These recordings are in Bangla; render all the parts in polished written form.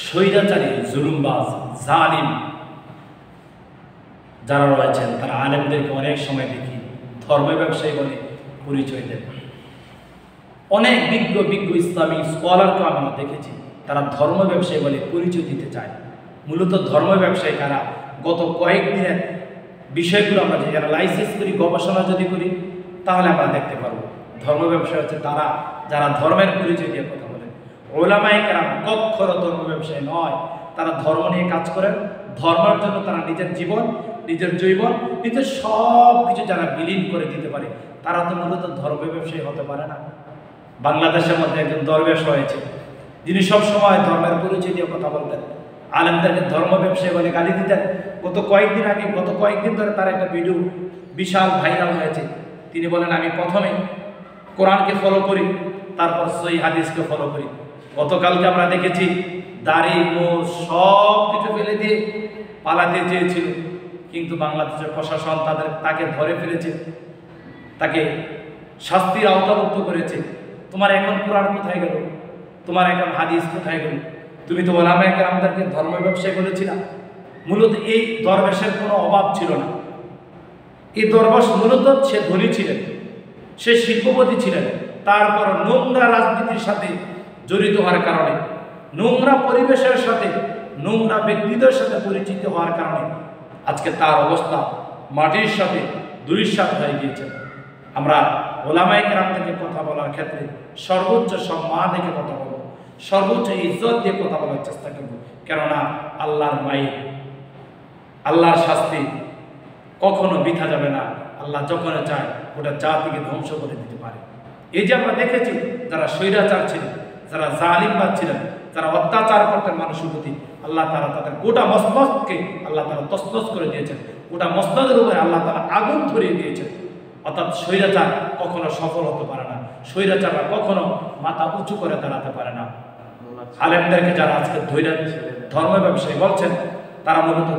স্বৈরাচারী, জুলুমবাজ, জালিম যারা রয়েছেন তারা আলেমদেরকে অনেক সময় দেখি ধর্ম ব্যবসায়ী বলে পরিচয় দেন। অনেক বিজ্ঞ ইসলামিক স্কলারকে আমরা দেখেছি তারা ধর্ম ব্যবসায়ী বলে পরিচয় দিতে চায়। মূলত ধর্ম ব্যবসায়ী কারা? গত কয়েকদিনের বিষয়গুলো আমরা যদি অ্যানালাইসিস করি, গবেষণা যদি করি, তাহলে আমরা দেখতে পারবো ধর্ম ব্যবসায়ী হচ্ছে তারা যারা ধর্মের পরিচয় দিয়ে কথা বলেন। ওলামায়ে কেরাম কখনো ধর্ম ব্যবসায়ী নয়, তারা ধর্ম নিয়ে কাজ করেন। ধর্মের জন্য তারা নিজের জীবন, নিজের জৈবন, নিজের সব কিছু যারা বিলীন করে দিতে পারে, তারা তো মূলত ধর্ম ব্যবসায়ী হতে পারে না। বাংলাদেশের মধ্যে একজন দরবেশ রয়েছে যিনি সবসময় ধর্মের পরিচয় দিয়ে কথা বলতেন, আলেমদেরকে ধর্ম ব্যবসায়ী বলে গালি দিতেন। গত কয়েকদিন ধরে তার একটা ভিডিও বিশাল ভাইরাল হয়েছে। তিনি বলেন, আমি প্রথমে কোরআনকে ফলো করি, তারপর সহিহ হাদিসকে ফলো করি। গতকালকে আমরা দেখেছি দাড়ি মোছ সব কিছু ফেলে দিয়ে পালাতে চেয়েছিল, কিন্তু বাংলাদেশের প্রশাসন তাকে ধরে ফেলেছে, তাকে শাস্তির আওতাভুক্ত করেছে। তোমার এখন কোরআন কোথায় গেল? তোমার এখন হাদিস কোথায় গেল? তুমি তো ওলামায়ে কেরামদেরকে ধর্ম ব্যবসায়ী বলেছিলা। মূলত এই দরবেশের কোনো অভাব ছিল না। এই দরবেশ মূলত সে ধনী ছিলেন, সে শিল্পপতি ছিলেন, তারপর নোংরা রাজনীতির সাথে জড়িত হওয়ার কারণে, নোংরা পরিবেশের সাথে, নোংরা ব্যক্তিদের সাথে পরিচিত হওয়ার কারণে আজকে তার অবস্থা মাটির সাথে দুলিশাত হয়ে গিয়েছে। আমরা ওলামায়ে কেরাম থেকে কথা বলার ক্ষেত্রে সর্বোচ্চ সম্মান থেকে কথা বলবো, সর্বোচ্চ ইজ্জত দিয়ে কথা বলার চেষ্টা করব। কেননা আল্লাহর মায়ের, আল্লাহর শাস্তি কখনো বৃথা যাবে না। আল্লাহ যখন চায় ওটা জাতিকে ধ্বংস করে দিতে পারে। এই যে আমরা দেখেছি যারা স্বৈরাচার ছিলেন, যারা জালিমবাজ ছিলেন, যারা অত্যাচার করতেন মানুষের প্রতি, আল্লাহ তাআলা তাদের গোটা মস্তকে আল্লাহ তাআলা তছনছ করে দিয়েছেন। গোটা মস্তকের উপরে আল্লাহ তাআলা আগুন ধরিয়ে দিয়েছেন। অর্থাৎ স্বৈরাচার কখনো সফল হতে পারে না, স্বৈরাচাররা কখনো মাথা উঁচু করে দাঁড়াতে পারে না। আলেমদেরকে যারা আজকে ধর্ম ব্যবসায়ী বলছেন, তারা মূলত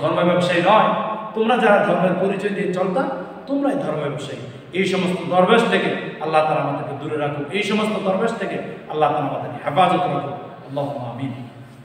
ধর্ম ব্যবসায়ী নয়। তোমরা যারা ধর্মের পরিচয় দিয়ে চলতা, তোমরাই ধর্ম ব্যবসায়ী। এই সমস্ত দরবেশ থেকে আল্লাহ তাআলা আমাদেরকে দূরে রাখুক, এই সমস্ত দরবেশ থেকে আল্লাহ তাআলা আমাদেরকে হেফাজত রাখুক। আল্লাহুম্মা আমিন।